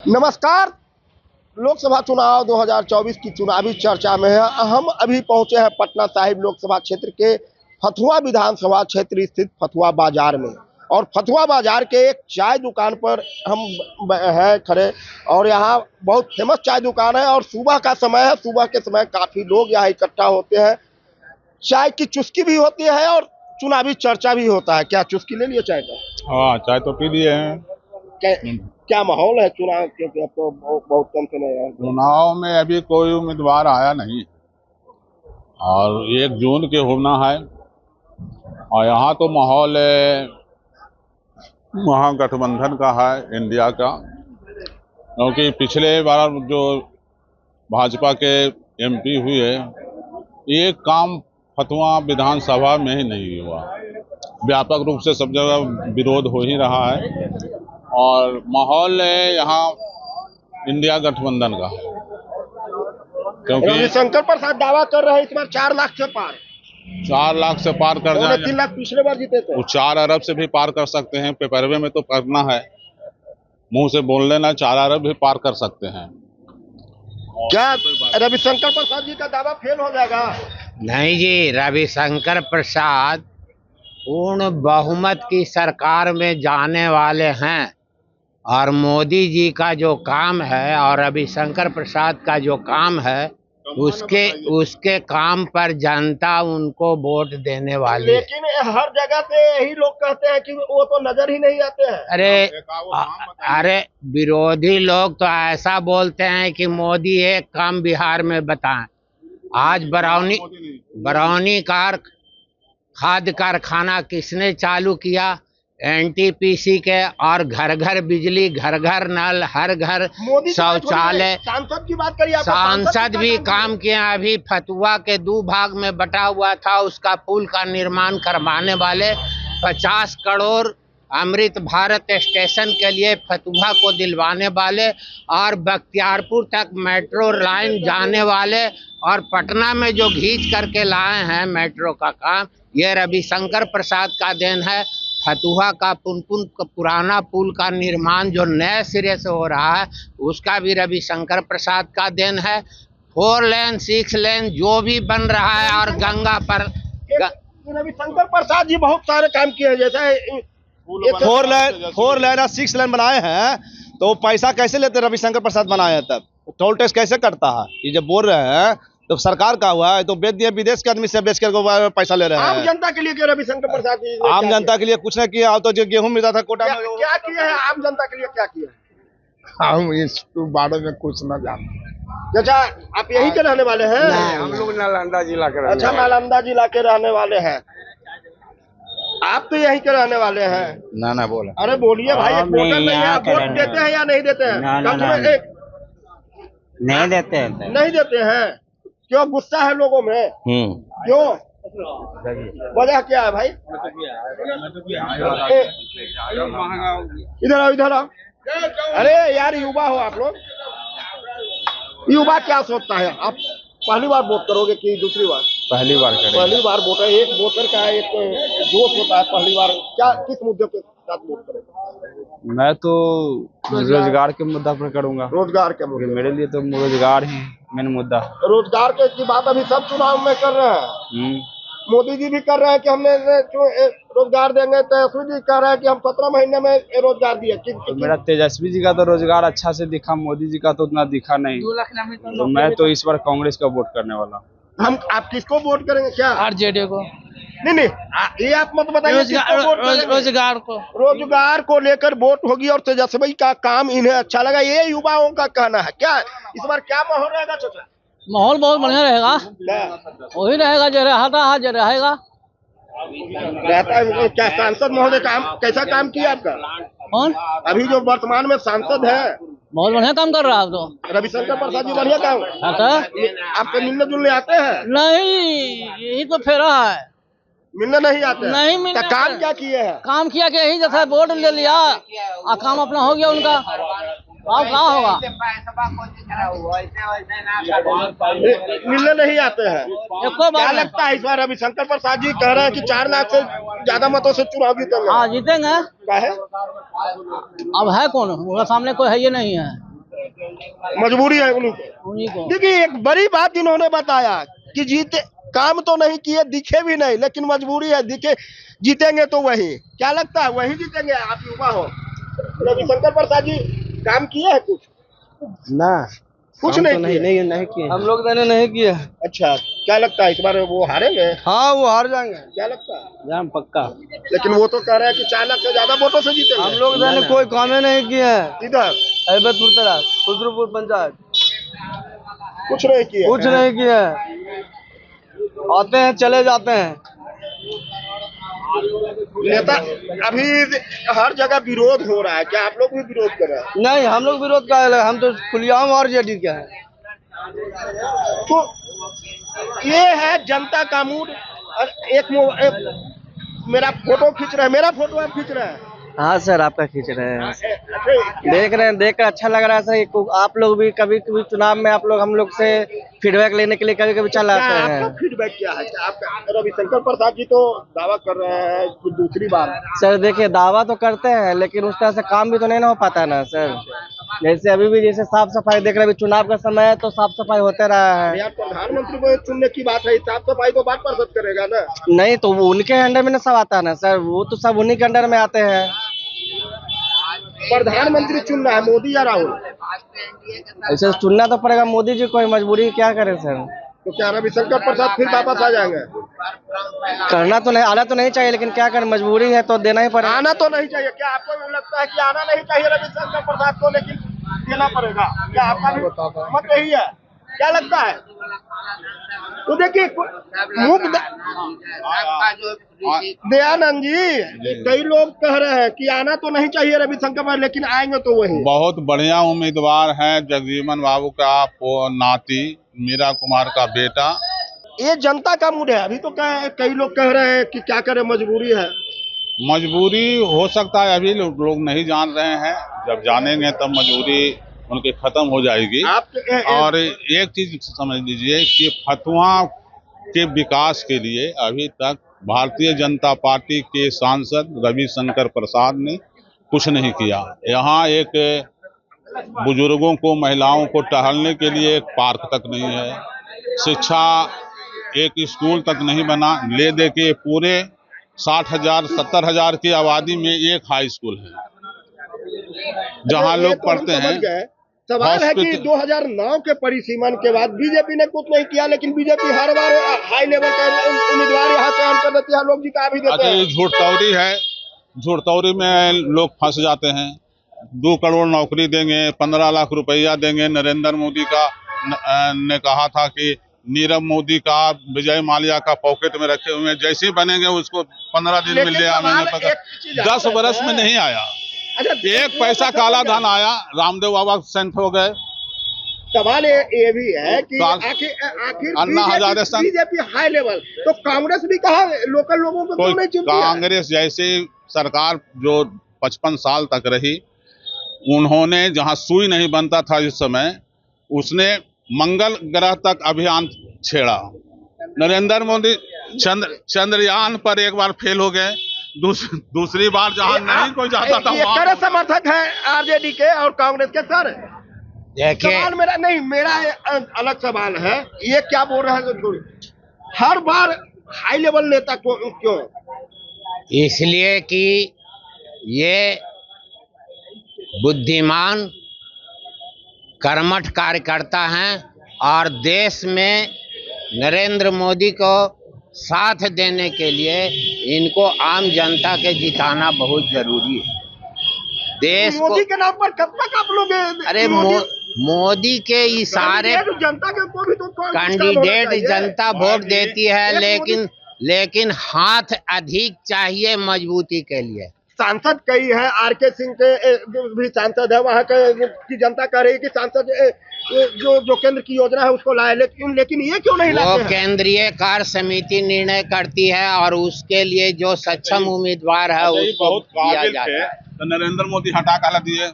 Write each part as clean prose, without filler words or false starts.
नमस्कार। लोकसभा चुनाव 2024 की चुनावी चर्चा में है। हम अभी पहुंचे हैं पटना साहिब लोकसभा क्षेत्र के फतुहा विधानसभा क्षेत्र स्थित फतुहा बाजार में, और फतुहा बाजार के एक चाय दुकान पर हम हैं खड़े, और यहाँ बहुत फेमस चाय दुकान है और सुबह का समय है। सुबह के समय काफी लोग यहाँ इकट्ठा होते हैं। चाय की चुस्की भी होती है और चुनावी चर्चा भी होता है। क्या चुस्की ले लिए चाय का? हाँ, चाय तो पी लिए हैं। क्या माहौल है चुनाव? क्योंकि अब तो बहुत कम समय है। चुनाव में अभी कोई उम्मीदवार आया नहीं और 1 जून के होना है, और यहाँ तो माहौल महागठबंधन का है, इंडिया का। क्योंकि पिछले बार जो भाजपा के एमपी हुए, ये काम फतुहा विधानसभा में ही नहीं हुआ। व्यापक रूप से सब जगह विरोध हो ही रहा है और माहौल यहाँ इंडिया गठबंधन का है। क्योंकि रविशंकर प्रसाद दावा कर रहे हैं इस बार 4 लाख से पार। 4 लाख से पार कर जाए। 3 लाख पिछले बार जीते थे। वो 4 अरब से भी पार कर सकते हैं। पेपरवे में तो करना है, मुंह से बोल लेना 4 अरब भी पार कर सकते हैं। क्या रविशंकर प्रसाद जी का दावा फेल हो जाएगा? नहीं जी, रविशंकर प्रसाद पूर्ण बहुमत की सरकार में जाने वाले हैं, और मोदी जी का जो काम है और रविशंकर प्रसाद का जो काम है, उसके काम पर जनता उनको वोट देने वाली है। लेकिन हर जगह पे यही लोग कहते हैं कि वो तो नजर ही नहीं आते हैं। अरे विरोधी लोग तो ऐसा बोलते हैं कि मोदी एक काम बिहार में बताएं। आज बरौनी खाद्य कारखाना किसने चालू किया? एनटीपीसी के, और घर घर बिजली, घर घर नल, हर घर शौचालय। सांसद की बात करिए। सांसद भी काम किए। अभी फतुहा के 2 भाग में बटा हुआ था, उसका पुल का निर्माण करवाने वाले 50 करोड़ अमृत भारत स्टेशन के लिए फतुहा को दिलवाने वाले, और बख्तियारपुर तक मेट्रो लाइन जाने वाले, और पटना में जो खींच करके लाए हैं मेट्रो का काम, ये रविशंकर प्रसाद का देन है। फतुहा का पुराना पुल का निर्माण जो नए सिरे से हो रहा है, उसका भी रविशंकर प्रसाद का देन है। 4 लेन 6 लेन जो भी बन रहा है, और गंगा पर रविशंकर प्रसाद जी बहुत सारे काम किए हैं। जैसे 4 लेन और 6 लेन बनाए हैं, तो पैसा कैसे लेते? रविशंकर प्रसाद बनाए हैं तब टोल टैक्स कैसे करता है? ये जब बोल रहे हैं तो सरकार का हुआ है, तो बेच दिए, विदेश के आदमी से बेच कर पैसा ले रहे हैं। आम जनता के लिए क्या रविशंकर प्रसाद जी? आम जनता के लिए कुछ नहीं किया। तो जो गेहूं मिलता था कोटा में, क्या किया है? आम जनता के लिए क्या किया है? हम इस बारे में कुछ न जानते। अच्छा, आप यही के रहने वाले हैं? हम लोग नालंदा जिला के। अच्छा, नालंदा जिला के रहने वाले हैं। आप तो यहीं के रहने वाले हैं। ना बोला। अरे बोलिए भाई, एक वोटर नहीं है, आप वोट देते हैं या नहीं देते हैं? नहीं देते हैं। नहीं देते हैं? क्यों? गुस्सा है लोगों में? क्यों? वजह क्या है भाई? इधर आओ, इधर आओ। अरे यार, युवा हो आप लोग। युवा क्या सोचता है? आप पहली बार वोट करोगे कि दूसरी बार? पहली बार करेंगे। पहली बार वोटर। एक वोटर का एक जोश होता है पहली बार। क्या, किस मुद्दे के साथ वोट करेंगे? मैं तो रोजगार के मुद्दा पर करूंगा। रोजगार के मुद्दे? मेरे लिए तो रोजगार ही मेन मुद्दा। रोजगार के की बात अभी सब चुनाव में कर रहे हैं। मोदी जी भी कर रहे हैं कि हमने रोजगार देंगे। तेजस्वी जी कह रहे हैं कि हम 17 महीने में रोजगार दिए। तो मेरा तेजस्वी जी का तो रोजगार अच्छा से दिखा, मोदी जी का तो उतना दिखा नहीं। तो मैं तो इस बार कांग्रेस का वोट करने वाला। आप किसको वोट करेंगे? क्या आरजेडी को? नहीं, ये आप मत बताइए। रोजगार को लेकर वोट होगी, और तेजस्वी का काम इन्हें अच्छा लगा, ये युवाओं का कहना है। क्या इस बार क्या माहौल रहेगा चाचा? माहौल बहुत बढ़िया रहेगा। वही रहेगा जो रहता है, जो रहेगा रहता है। क्या सांसद महोदय काम कैसा काम किया आपका? कौन अभी जो वर्तमान में सांसद है? बहुत बढ़िया काम कर रहा है। तो रविशंकर प्रसाद जी बढ़िया काम आपसे मिलने जुलने आते हैं? नहीं, यही तो फेरा है। मिलने नहीं आते हैं? नहीं मिलने। काम क्या किए हैं? काम किया कि यही जैसा वोट ले लिया और काम अपना हो गया उनका। अब क्या होगा? मिलने नहीं आते हैं। क्या लगता है इस बार रविशंकर प्रसाद जी कह रहे हैं कि 4 लाख से ज्यादा मतों से चुनाव जीतेंगे? हाँ, जीतेंगे। क्या है? अब है कौन? उनके सामने कोई है ये नहीं है। मजबूरी है उन्हीं को। उन्हीं को। देखिए एक बड़ी बात इन्होंने बताया कि जीते काम तो नहीं किए, दिखे भी नहीं, लेकिन मजबूरी है, दिखे जीतेंगे तो वही। क्या लगता है वही जीतेंगे? आप युवा हो, रविशंकर प्रसाद जी काम किए हैं कुछ? ना, कुछ काम नहीं तो किए। नहीं किए। हम लोग मैंने नहीं किया। अच्छा, क्या लगता है इस बार वो हारेंगे? हाँ वो हार जाएंगे। क्या लगता है? जाम पक्का। लेकिन वो तो कह रहे हैं कि 4 लाख से ज्यादा वोटों से जीतेंगे। हम लोग मैंने कोई काम ही नहीं किया है। इधर हैबतपुर तरफ खुसरूपुर पंचायत कुछ नहीं किए। कुछ नहीं किया है। आते हैं चले जाते हैं। नेता अभी हर जगह विरोध हो रहा है, क्या आप लोग भी विरोध कर रहे हैं? नहीं हम लोग विरोध का है, हम तो खुलेआम आरजेडी के हैं। तो ये है जनता का मूड। और एक मेरा फोटो खींच रहा है, मेरा फोटो आप खींच रहे हैं? हाँ सर, आपका खींच रहे हैं। अच्छा, देख रहे हैं, देख कर अच्छा लग रहा है सर। आप लोग भी कभी कभी चुनाव में आप लोग हम लोग से फीडबैक लेने के लिए कभी कभी चल क्या आते आपका हैं। फीडबैक क्या है? क्या आपका रविशंकर प्रसाद जी तो दावा कर रहे हैं कि दूसरी बार? सर देखिए, दावा तो करते हैं लेकिन उस तरह से काम भी तो नहीं ना हो पाता है ना सर। जैसे अभी भी जैसे साफ सफाई देख रहे हैं, अभी चुनाव का समय है तो साफ सफाई होते रहा है। यार प्रधानमंत्री को चुनने की बात है, साफ सफाई तो बात पार्षद करेगा ना। नहीं तो वो उनके अंडर में ना सब आता है ना सर, वो तो सब उन्हीं के अंडर में आते हैं। प्रधानमंत्री चुनना है मोदी या राहुल? ऐसे चुनना तो पड़ेगा मोदी जी को, मजबूरी क्या करें सर। तो क्या रविशंकर प्रसाद फिर वापस आ जाएंगे? करना तो नहीं, आना तो नहीं चाहिए, लेकिन क्या करें, मजबूरी है तो देना ही पड़ेगा। आना तो नहीं चाहिए। क्या आपको लगता है कि आना नहीं चाहिए रविशंकर प्रसाद को, लेकिन देना पड़ेगा? क्या आपका भी मत यही है? क्या लगता है? तो देखिए दयानंद जी, कई लोग कह रहे हैं कि आना तो नहीं चाहिए रविशंकर प्रसाद, लेकिन आएंगे तो वही। बहुत बढ़िया उम्मीदवार हैं, जगजीवन बाबू का नाती, मीरा कुमार का बेटा। ये जनता का मूड है। अभी तो कई लोग कह रहे हैं कि क्या करें, मजबूरी है। मजबूरी हो सकता है, अभी लोग नहीं जान रहे हैं, जब जानेंगे तब मजबूरी उनकी खत्म हो जाएगी। और एक चीज समझ लीजिए कि फतुहा के विकास के लिए अभी तक भारतीय जनता पार्टी के सांसद रविशंकर प्रसाद ने कुछ नहीं किया। यहाँ एक बुजुर्गों को, महिलाओं को टहलने के लिए एक पार्क तक नहीं है, शिक्षा एक स्कूल तक नहीं बना। ले दे के पूरे 60,000 70,000 की आबादी में एक हाई स्कूल है जहां लोग पढ़ते हैं। सवाल है कि 2009 के परिसीमन के बाद बीजेपी ने कुछ नहीं किया, लेकिन बीजेपी हर बार हाई लेवल का उम्मीदवार यहाँ चयन कर देती है, लोग जिता भी देते हैं। झूठतौरी है, झूठतौरी में लोग फंस जाते हैं। 2 करोड़ नौकरी देंगे, 15 लाख रुपया देंगे। नरेंद्र मोदी का ने कहा था कि नीरव मोदी का, विजय माल्या का पॉकेट में रखे हुए, जैसे ही बनेंगे उसको 15 दिन में ले आने। 10 वर्ष में नहीं आया, एक पैसा काला धन आया, रामदेव बाबा सेंट हो गए। सवाल ये भी है कि आखिर अन्ना हजारे संघ, बीजेपी हाई लेवल, तो कांग्रेस भी कहा लोकल लोगों को क्यों नहीं चुनती है? कांग्रेस जैसी सरकार जो 55 साल तक रही, उन्होंने जहां सुई नहीं बनता था इस समय, उसने मंगल ग्रह तक अभियान छेड़ा। नरेंद्र मोदी चंद्रयान पर एक बार फेल हो गए, दूसरी बार जहां नहीं कोई जाता था वहां समर्थक है आरजेडी के और कांग्रेस के। सर देखिए, मेरा अलग सवाल है, ये क्या बोल रहा है थोड़ी, हर बार हाई लेवल नेता क्यों? इसलिए कि ये बुद्धिमान कर्मठ कार्यकर्ता हैं और देश में नरेंद्र मोदी को साथ देने के लिए इनको आम जनता के जिताना बहुत जरूरी है। देश मोदी को के नाम पर कब तक आप लोग? अरे मोदी के इशारे, जनता के को भी तो कैंडिडेट जनता वोट देती है, लेकिन हाथ अधिक चाहिए मजबूती के लिए। सांसद कई है, आरके सिंह के भी सांसद है, वहाँ की जनता कह रही है कि सांसद जो केंद्र की योजना है उसको लाए, लेकिन ये क्यों नहीं लाते हैं? वो केंद्रीय कार्य समिति निर्णय करती है और उसके लिए जो सक्षम उम्मीदवार है उसको दिया जाता है। तो नरेंद्र मोदी हटा कर दिए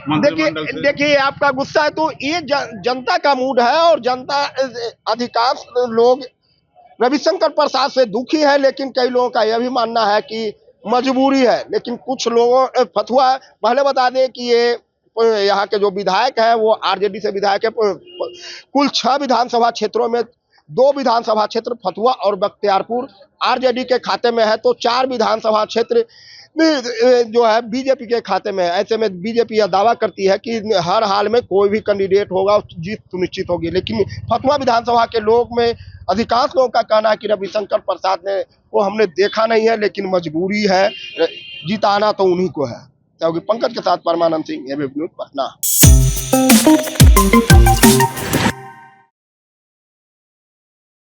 मंत्रिमंडल से। देखिए आपका गुस्सा है, तो ये जनता का मूड है और जनता अधिकांश लोग रविशंकर प्रसाद से दुखी है, लेकिन कई लोगों का यह भी मानना है कि मजबूरी है। लेकिन कुछ लोगों फतुहा, पहले बता दें कि ये यहाँ के जो विधायक हैं वो आरजेडी से विधायक है। कुल 6 विधानसभा क्षेत्रों में 2 विधानसभा क्षेत्र फतुहा और बख्तियारपुर आरजेडी के खाते में है, तो 4 विधानसभा क्षेत्र जो है बीजेपी के खाते में है। ऐसे में बीजेपी यह दावा करती है कि हर हाल में कोई भी कैंडिडेट होगा जीत सुनिश्चित होगी, लेकिन फतुहा विधानसभा के लोग में अधिकांश लोगों का कहना है कि रविशंकर प्रसाद ने को हमने देखा नहीं है, लेकिन मजबूरी है, जिताना तो उन्हीं को है। क्योंकि पंकज के साथ परमानंद सिंह, एबीपी न्यूज़, पटना।